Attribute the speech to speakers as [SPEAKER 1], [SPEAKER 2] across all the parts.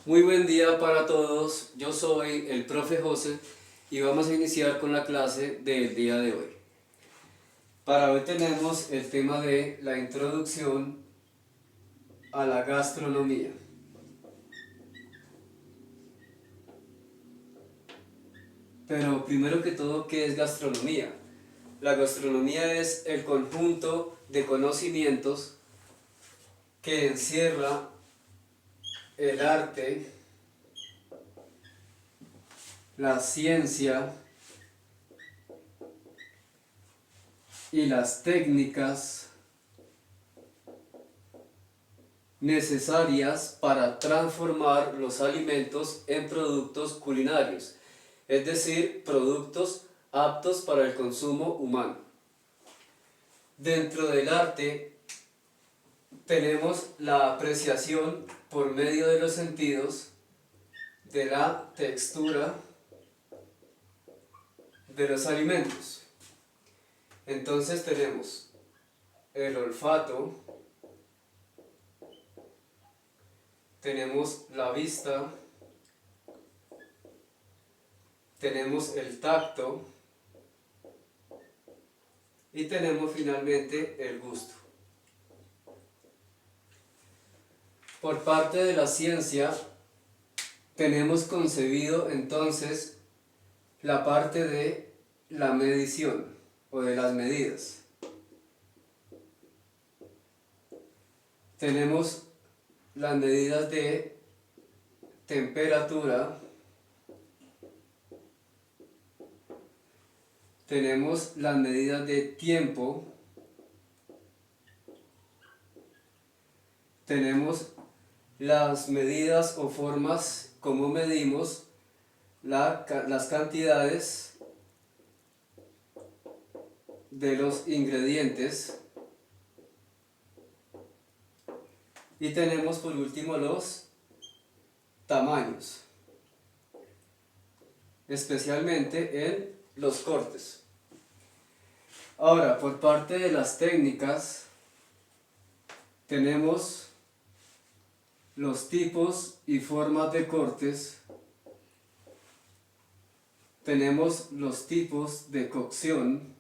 [SPEAKER 1] Muy buen día para todos, yo soy el profe José y vamos a iniciar con la clase del día de hoy. Para hoy tenemos el tema de la introducción a la gastronomía. Pero primero que todo, ¿qué es gastronomía? La gastronomía es el conjunto de conocimientos que encierra el arte, la ciencia y las técnicas necesarias para transformar los alimentos en productos culinarios, es decir, productos aptos para el consumo humano. Dentro del arte tenemos la apreciación por medio de los sentidos de la textura de los alimentos. Entonces tenemos el olfato, tenemos la vista, tenemos el tacto y tenemos finalmente el gusto. Por parte de la ciencia tenemos concebido entonces la parte de la medición o de las medidas. Tenemos las medidas de temperatura, tenemos las medidas de tiempo, tenemos las medidas o formas como medimos las cantidades de los ingredientes y tenemos por último los tamaños, especialmente en los cortes. Ahora, por parte de las técnicas, tenemos los tipos y formas de cortes, tenemos los tipos de cocción,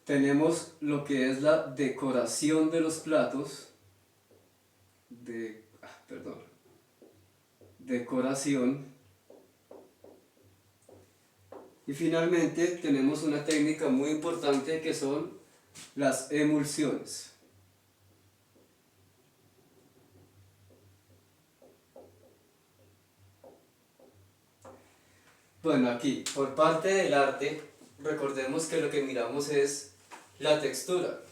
[SPEAKER 1] tenemos lo que es la decoración de los platos, decoración, y finalmente tenemos una técnica muy importante que son las emulsiones. Bueno, aquí, por parte del arte, recordemos que lo que miramos es la textura.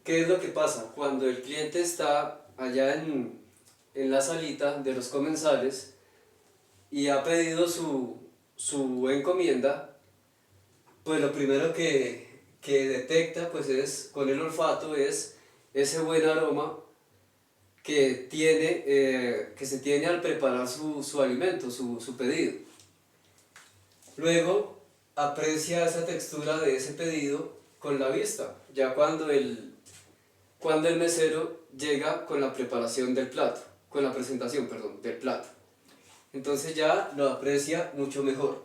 [SPEAKER 1] ¿Qué es lo que pasa? Cuando el cliente está allá en la salita de los comensales y ha pedido su encomienda, pues lo primero que detecta pues es, con el olfato, es ese buen aroma que se tiene al preparar su alimento, su pedido. Luego aprecia esa textura de ese pedido con la vista, ya cuando el mesero llega con la preparación del plato, con la presentación, perdón, del plato. Entonces ya lo aprecia mucho mejor.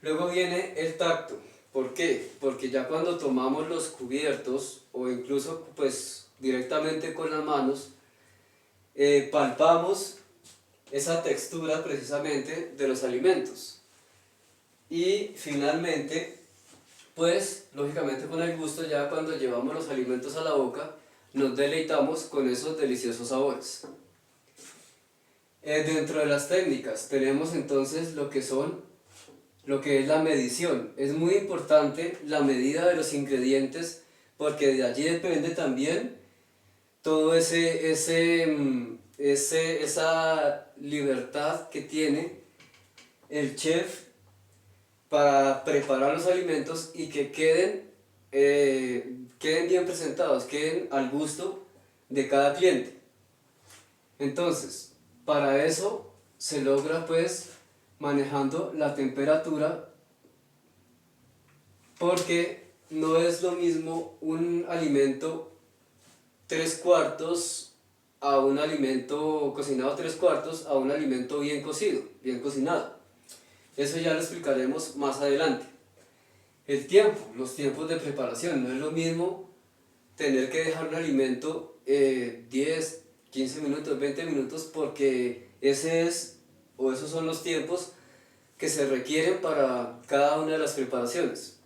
[SPEAKER 1] Luego viene el tacto. ¿Por qué? Porque ya cuando tomamos los cubiertos o incluso pues directamente con las manos, palpamos esa textura precisamente de los alimentos. Y finalmente, pues lógicamente con el gusto, ya cuando llevamos los alimentos a la boca, nos deleitamos con esos deliciosos sabores. Dentro de las técnicas tenemos entonces lo que es la medición. Es muy importante la medida de los ingredientes porque de allí depende también todo esa libertad que tiene el chef para preparar los alimentos y que queden bien presentados, queden al gusto de cada cliente. Entonces, para eso se logra pues manejando la temperatura, porque no es lo mismo un alimento tres cuartos a un alimento cocinado, tres cuartos a un alimento bien cocido, bien cocinado. Eso ya lo explicaremos más adelante. El tiempo, los tiempos de preparación, no es lo mismo tener que dejar un alimento 10, 15 minutos, 20 minutos, porque esos son los tiempos que se requieren para cada una de las preparaciones.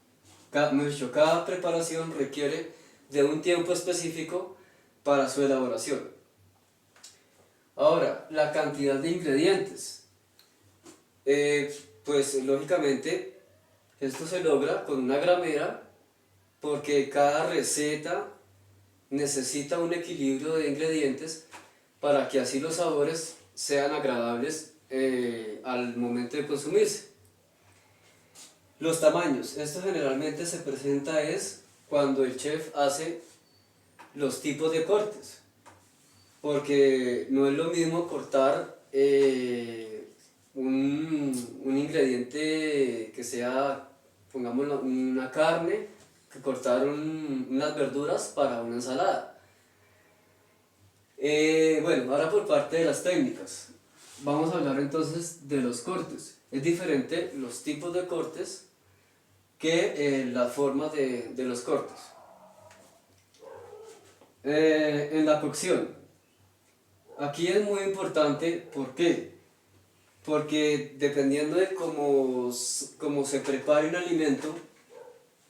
[SPEAKER 1] Cada preparación requiere de un tiempo específico para su elaboración. Ahora, la cantidad de ingredientes. Pues lógicamente esto se logra con una gramera, porque cada receta necesita un equilibrio de ingredientes para que así los sabores sean agradables al momento de consumirse. Los tamaños. Esto generalmente se presenta es cuando el chef hace los tipos de cortes, porque no es lo mismo cortar un ingrediente que sea, pongámoslo, una carne, que cortar unas verduras para una ensalada. Bueno, ahora por parte de las técnicas. Vamos a hablar entonces de los cortes. Es diferente los tipos de cortes que las formas de los cortes. En la cocción. Aquí es muy importante, ¿por qué? Porque dependiendo de cómo se prepare un alimento,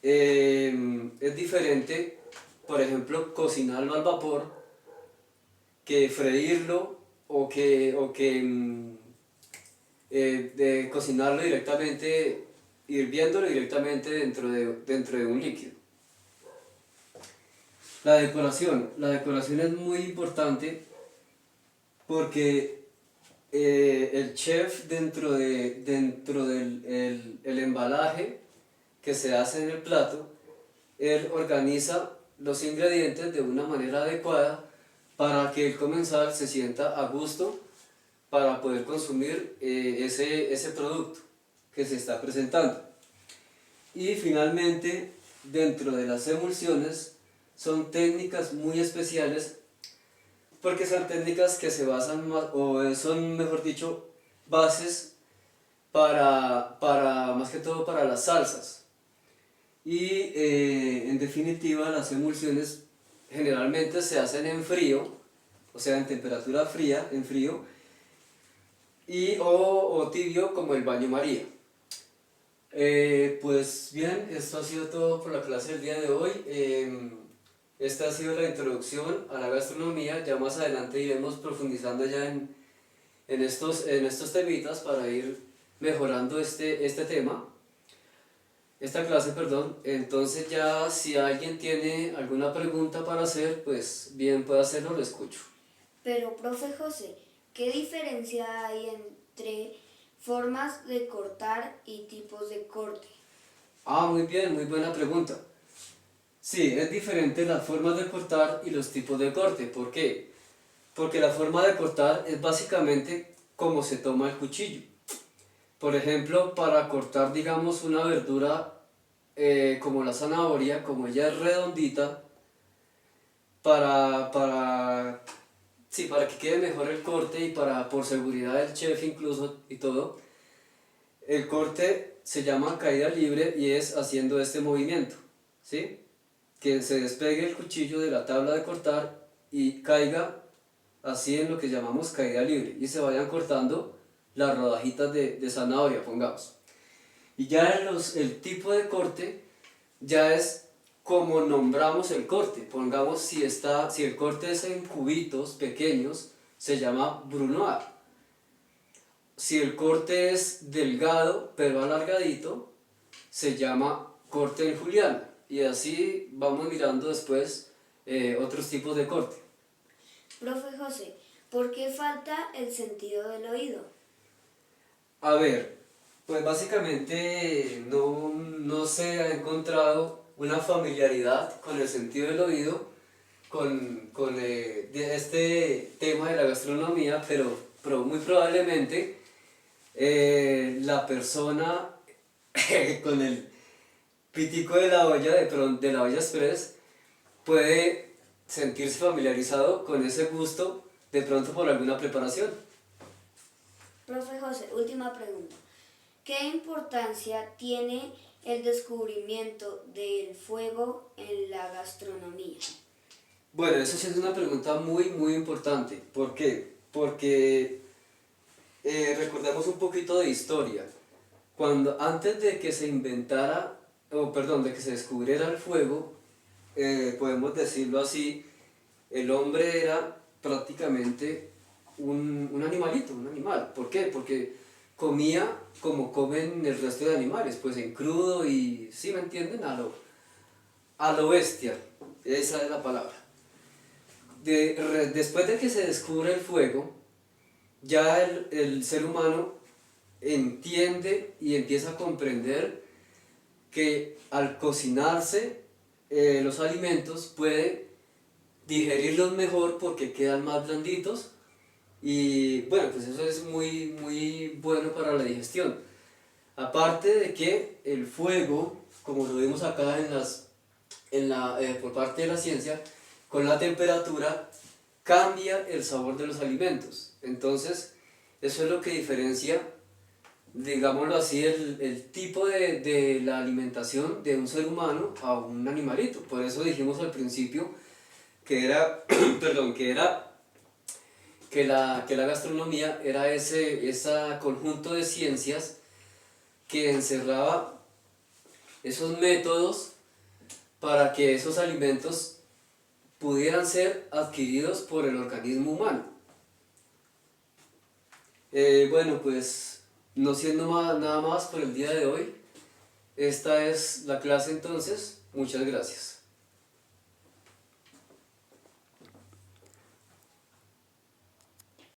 [SPEAKER 1] es diferente, por ejemplo, cocinarlo al vapor, que freírlo de cocinarlo directamente, hirviéndolo directamente dentro de un líquido. La decoración es muy importante porque el chef dentro del el embalaje que se hace en el plato, él organiza los ingredientes de una manera adecuada para que el comensal se sienta a gusto para poder consumir ese producto que se está presentando. Y finalmente, dentro de las emulsiones, son técnicas muy especiales, porque son técnicas que se basan más, o son, mejor dicho, bases más que todo para las salsas. Y en definitiva, las emulsiones generalmente se hacen en frío, o sea, en temperatura fría, en frío, o tibio, como el baño María. Pues bien, esto ha sido todo por la clase del día de hoy. Esta ha sido la introducción a la gastronomía. Ya más adelante iremos profundizando ya en estos temitas para ir mejorando este tema, esta clase, perdón. Entonces ya si alguien tiene alguna pregunta para hacer, pues bien puede hacerlo, lo escucho.
[SPEAKER 2] Pero, profe José, ¿qué diferencia hay entre formas de cortar y tipos de corte?
[SPEAKER 1] Muy bien, muy buena pregunta. Sí, es diferente las formas de cortar y los tipos de corte. ¿Por qué? Porque la forma de cortar es básicamente como se toma el cuchillo. Por ejemplo, para cortar, digamos, una verdura como la zanahoria, como ella es redondita, para que quede mejor el corte y por seguridad del chef incluso y todo, el corte se llama caída libre y es haciendo este movimiento, ¿sí? Que se despegue el cuchillo de la tabla de cortar y caiga así en lo que llamamos caída libre y se vayan cortando las rodajitas de zanahoria, pongamos. Y ya el tipo de corte ya es como nombramos el corte. Pongamos, si el corte es en cubitos pequeños, se llama brunoise. Si el corte es delgado pero alargadito, se llama corte en juliana. Y así vamos mirando después otros tipos de corte.
[SPEAKER 2] Profe José, ¿por qué falta el sentido del oído?
[SPEAKER 1] A ver, pues básicamente no se ha encontrado una familiaridad con el sentido del oído, de este tema de la gastronomía, pero muy probablemente la persona con el pitico de la olla, de la olla express, puede sentirse familiarizado con ese gusto de pronto por alguna preparación.
[SPEAKER 2] Profe José, última pregunta. ¿Qué importancia tiene el descubrimiento del fuego en la gastronomía?
[SPEAKER 1] Bueno, eso sí es una pregunta muy importante. ¿Por qué? Porque recordemos un poquito de historia. Antes de que se inventara, o perdón, de que se descubriera el fuego, podemos decirlo así, el hombre era prácticamente un animalito, un animal. ¿Por qué? Porque comía como comen el resto de animales, pues en crudo y, ¿sí me entienden? A lo bestia, esa es la palabra. Después de que se descubre el fuego, ya el ser humano entiende y empieza a comprender que al cocinarse los alimentos puede digerirlos mejor porque quedan más blanditos y bueno, pues eso es muy bueno para la digestión. Aparte de que el fuego, como lo vimos acá por parte de la ciencia, con la temperatura cambia el sabor de los alimentos. Entonces, eso es lo que diferencia, digámoslo así, el tipo de la alimentación de un ser humano a un animalito. Por eso dijimos al principio que era, perdón, que la gastronomía era ese conjunto de ciencias que encerraba esos métodos para que esos alimentos pudieran ser adquiridos por el organismo humano. Bueno, pues no siendo nada más por el día de hoy, esta es la clase entonces. Muchas gracias.